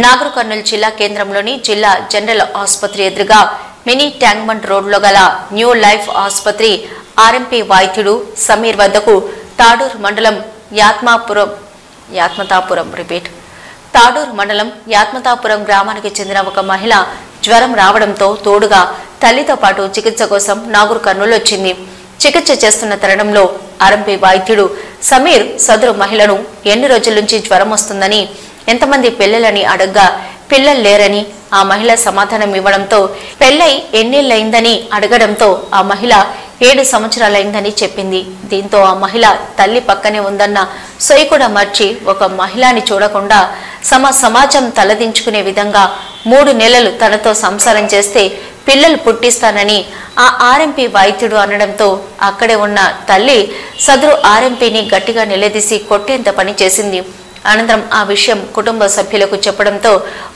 నాగర్ కర్నూలు జిల్లా కేంద్రంలోని జిల్లా జనరల్ ఆసుపత్రి ఎదురుగా మినీ ట్యాంక్బండ్ రోడ్లో గల న్యూ లైఫ్ ఆసుపత్రి ఆర్ఎంపీ వైద్యుడు సమీర్ వద్దకు తాడూరు మండలం యాత్మతాపురం గ్రామానికి చెందిన ఒక మహిళ జ్వరం రావడంతో తోడుగా తల్లితో పాటు చికిత్స కోసం నాగర్ కర్నూలు వచ్చింది. చికిత్స చేస్తున్న తరుణంలో ఆర్ఎంపీ వైద్యుడు సమీర్ సదరు మహిళను ఎన్ని రోజుల నుంచి జ్వరం వస్తుందని, ఎంతమంది పిల్లలని అడగ్గా పిల్లలు లేరని ఆ మహిళ సమాధానం ఇవ్వడంతో పెళ్లై ఎన్నేళ్లైందని అడగడంతో ఆ మహిళ 7 సంవత్సరాలైందని చెప్పింది. దీంతో ఆ మహిళ తల్లి పక్కనే ఉందన్న సొయ్యి కూడా మర్చి ఒక మహిళని చూడకుండా సమాజం తలదించుకునే విధంగా 3 నెలలు తనతో సంసారం చేస్తే పిల్లలు పుట్టిస్తానని ఆ ఆర్ఎంపీ వైద్యుడు అనడంతో అక్కడే ఉన్న తల్లి సదరు ఆర్ఎంపీని గట్టిగా నిలదీసి కొట్టేంత పని చేసింది. అనంతరం ఆ విషయం కుటుంబ సభ్యులకు చెప్పడంతో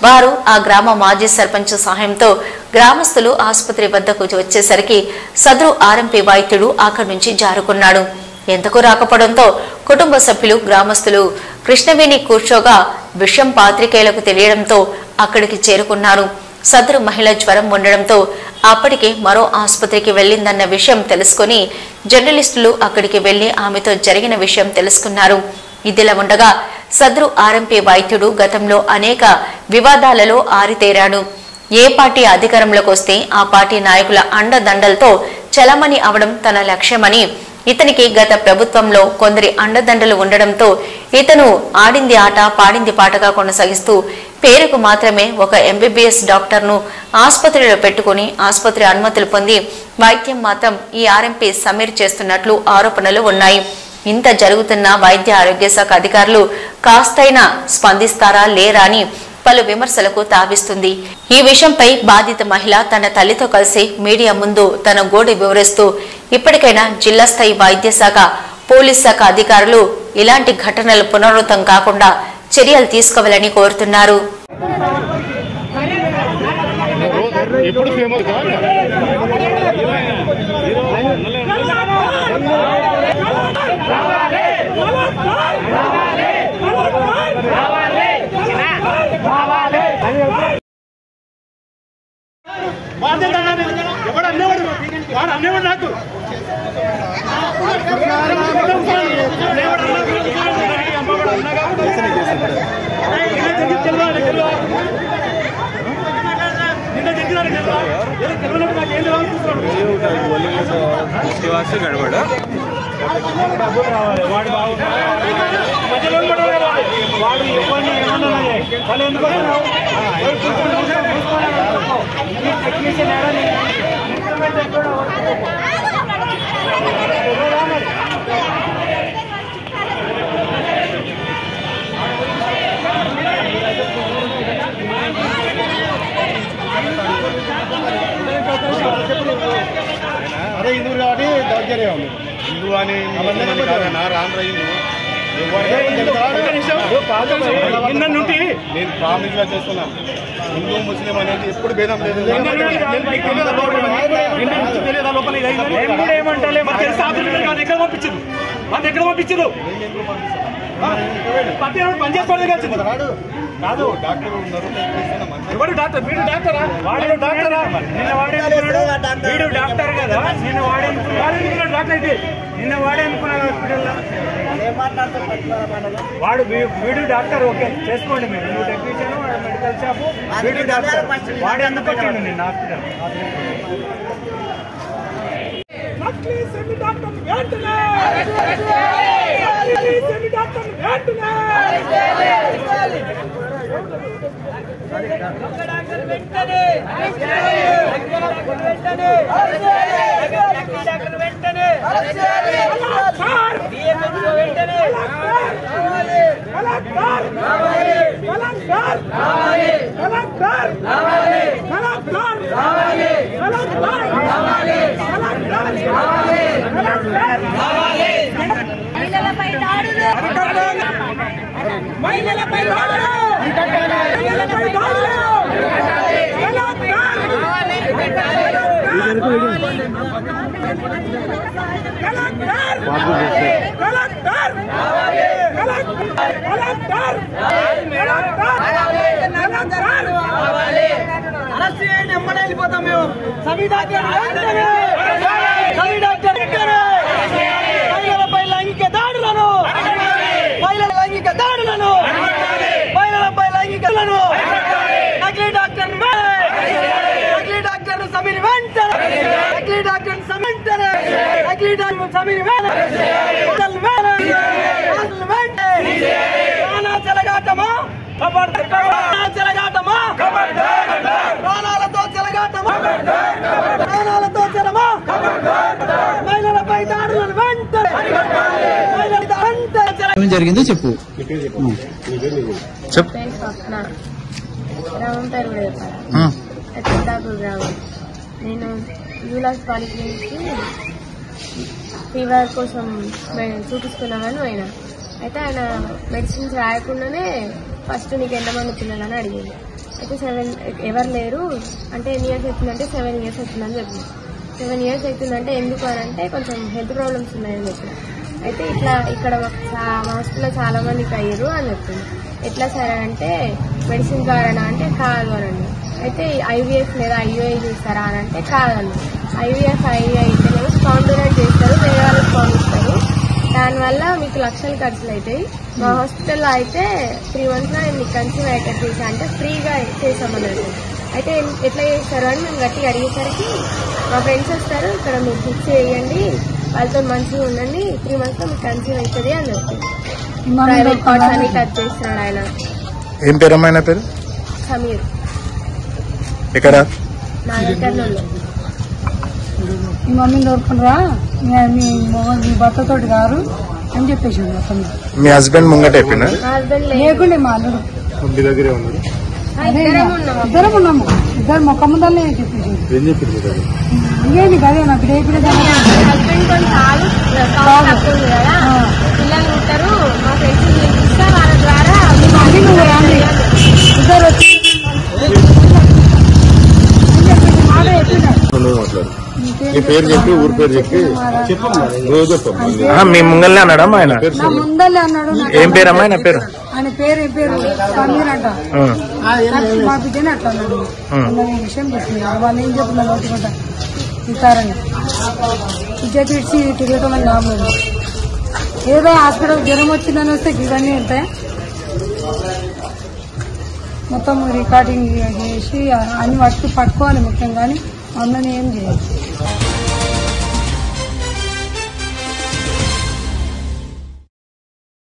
వారు ఆ గ్రామ మాజీ సర్పంచ్ సహాయంతో గ్రామస్తులు ఆసుపత్రి వద్దకు వచ్చేసరికి సదరు ఆర్ఎంపీ వైద్యుడు అక్కడి నుంచి జారుకున్నాడు. ఎంతకు రాకపోవడంతో కుటుంబ సభ్యులు గ్రామస్తులు కృష్ణవేణి కూర్చోగా విషయం పాత్రికేయులకు తెలియడంతో అక్కడికి చేరుకున్నారు. సదరు మహిళ జ్వరం ఉండడంతో అప్పటికే మరో ఆసుపత్రికి వెళ్లిందన్న విషయం తెలుసుకుని జర్నలిస్టులు అక్కడికి వెళ్లి ఆమెతో జరిగిన విషయం తెలుసుకున్నారు. ఇదిలా ఉండగా సదరు ఆర్ఎంపీ వైద్యుడు గతంలో అనేక వివాదాలలో ఆరితేరాడు. ఏ పార్టీ అధికారంలోకి వస్తే ఆ పార్టీ నాయకుల అండదండలతో చలమణి అవడం తన లక్ష్యమని, ఇతనికి గత ప్రభుత్వంలో కొందరి అండదండలు ఉండడంతో ఇతను ఆడింది ఆట పాడింది పాటగా కొనసాగిస్తూ పేరుకు మాత్రమే ఒక ఎంబీబీఎస్ డాక్టర్ను ఆసుపత్రిలో పెట్టుకుని ఆసుపత్రి అనుమతులు పొంది వైద్యం మాత్రం ఈ ఆర్ఎంపీ సమీర్ చేస్తున్నట్లు ఆరోపణలు ఉన్నాయి. ఇంత జరుగుతున్న వైద్య ఆరోగ్య శాఖ అధికారులు కాస్తైనా స్పందిస్తారా లేరా అని పలు విమర్శలకు తావిస్తుంది. ఈ విషయంపై బాధిత మహిళ తన తల్లితో కలిసి మీడియా ముందు తన గోడు వివరిస్తూ ఇప్పటికైనా జిల్లా స్థాయి వైద్య శాఖ, పోలీస్ శాఖ అధికారులు ఇలాంటి ఘటనలు పునరావృతం కాకుండా చర్యలు తీసుకోవాలని కోరుతున్నారు. అదే హిందువు కాబట్టి దగ్గరే ఉంది. హిందూ అని నేను ప్రామిస్ గా చేస్తున్నాను. హిందూ ముస్లిం అనేది ఎప్పుడు భేదం లేదు. కాదు డాక్టర్ ఉన్నారు. ఎవరు డాక్టర్? వీడు డాక్టరా? వాడు డాక్టరా? నిన్న వాడే వీడు డాక్టర్ కదా. నిన్న వాడే డాక్టర్ అయితే నిన్న వాడే అనుకున్నాడు హాస్పిటల్లో. వాడు వీడు డాక్టర్. ఓకే చేసుకోండి మీరు. నువ్వు టెక్నీషియన్, మెడికల్ షాపు, వీడు డాక్టర్. వాడే అందుకు వచ్చిండు నిన్న హాస్పిటల్. మహిళలపై దాడులు కలెక్టర్ అరెస్ట్ చేయండి, ఎమ్మడే వెళ్ళిపోతాం మేము. సమీర్ డాక్టర్ మహిళలపై లైంగిక దాడులను నకిలీ డాక్టర్ సమీర్ వెంటనే సమీర్ చెలగాటమా ప్రాణాలతో చెలగాటమా మహిళలపై దాడులను వెంటనే ఏం జరిగిందో చెప్పు. చెప్పు. గ్రామం. నేను యూలాస్ పాలిక్లినిక్కి ఫీవర్ కోసం చూపించుకున్నామని పోయినా. అయితే ఆయన మెడిసిన్స్ రాయకుండానే ఫస్ట్ నీకు ఎంతమంది పిల్లలని అడిగింది. అయితే 7 ఎవరు లేరు అంటే ఎన్ని ఇయర్స్ అవుతుందంటే 7 years అవుతుందని చెప్పింది. 7 years అవుతుందంటే ఎందుకు అని అంటే కొంచెం హెల్త్ ప్రాబ్లమ్స్ ఉన్నాయని చెప్పిన. అయితే ఇట్లా ఇక్కడ మా హాస్పిటల్లో చాలా మందికి అయ్యారు అని చెప్తుంది. ఎట్లా సరే అంటే మెడిసిన్ ద్వారా అంటే కాదు అనండి. అయితే IVF లేదా IUI చేస్తారా అని అంటే కాదండి. IVF IUI అయితేనేమో స్పాన్ డొనేట్ చేస్తారు, వేరే వాళ్ళు స్పాన్ ఇస్తారు. దానివల్ల మీకు లక్షలు ఖర్చులు అవుతాయి. మా హాస్పిటల్లో అయితే 3 months నేను మీకు కన్సీవ్ అయ్యేటట్టు చేసా అంటే ఫ్రీగా చేసామన్నట్టు. అయితే ఎట్లా చేస్తారు అని మేము గట్టిగా అడిగేసరికి మా ఫ్రెండ్స్ వస్తారు, ఇక్కడ మీరు ఫిక్స్ చేయండి, వాళ్ళతో మంచిగా ఉండండి, 3 months లో మీకు కన్సీవ్ అవుతుంది అని చెప్తుంది. ప్రైవేట్ కార్డ్స్ అన్ని టచ్ చేస్తున్నాడు ఆయన. ఏం పేరు అమ్మాయి పేరు? సమీర్. ఎక్కడ? నాగర్కర్నూలు. మీ మమ్మీని దొరుకురా, మీ భర్తతో గారు అని చెప్పేసి మీ హస్బెండ్ ముంగట అయిపోయినా? హస్బెండ్ లేకుండే మా అల్లుడు మీ దగ్గరే ఉన్నాడు. ఇద్దరం ఉన్నాము, ఇద్దరు మొక్క ముందరనే చెప్పేసి ఏం చెప్పింది? ఇంకేంటి కదే నాకు రేపు హస్బెండ్ కొంచెం తక్కువ కదా, పిల్లలు ఉంటారు, మా ఫ్రెండ్స్ చూపిస్తా వాళ్ళ ద్వారా ఇద్దరు వచ్చి మీ పేరు చెప్పి ఊరి పేరు చెప్పి మీ ముంగల్నే అన్నాడా ఆయన? నా ముందల్లే అన్నాడు. ఏం పేరమ్మా ఆయన పేరు? ఆయన పేరు ఏం పేరు? సమీర్ అంట. మా బిడ్డనే అట్లా అన్నాడు. ఈ విషయం చెప్తున్నారు వాళ్ళు ఏం చెప్తున్నారు నోటుకుంటా ఇస్తారని ఇచ్చేసి ఇచ్చి తిరగటం అని లాభం. ఏదో హాస్పిటల్ జ్వరం వచ్చిందని వస్తే ఇవన్నీ ఉంటాయి. మొత్తం రికార్డింగ్ చేసి అన్ని పట్టుకోవాలి ముఖ్యం, కానీ అందరినీ ఏం చేయాలి.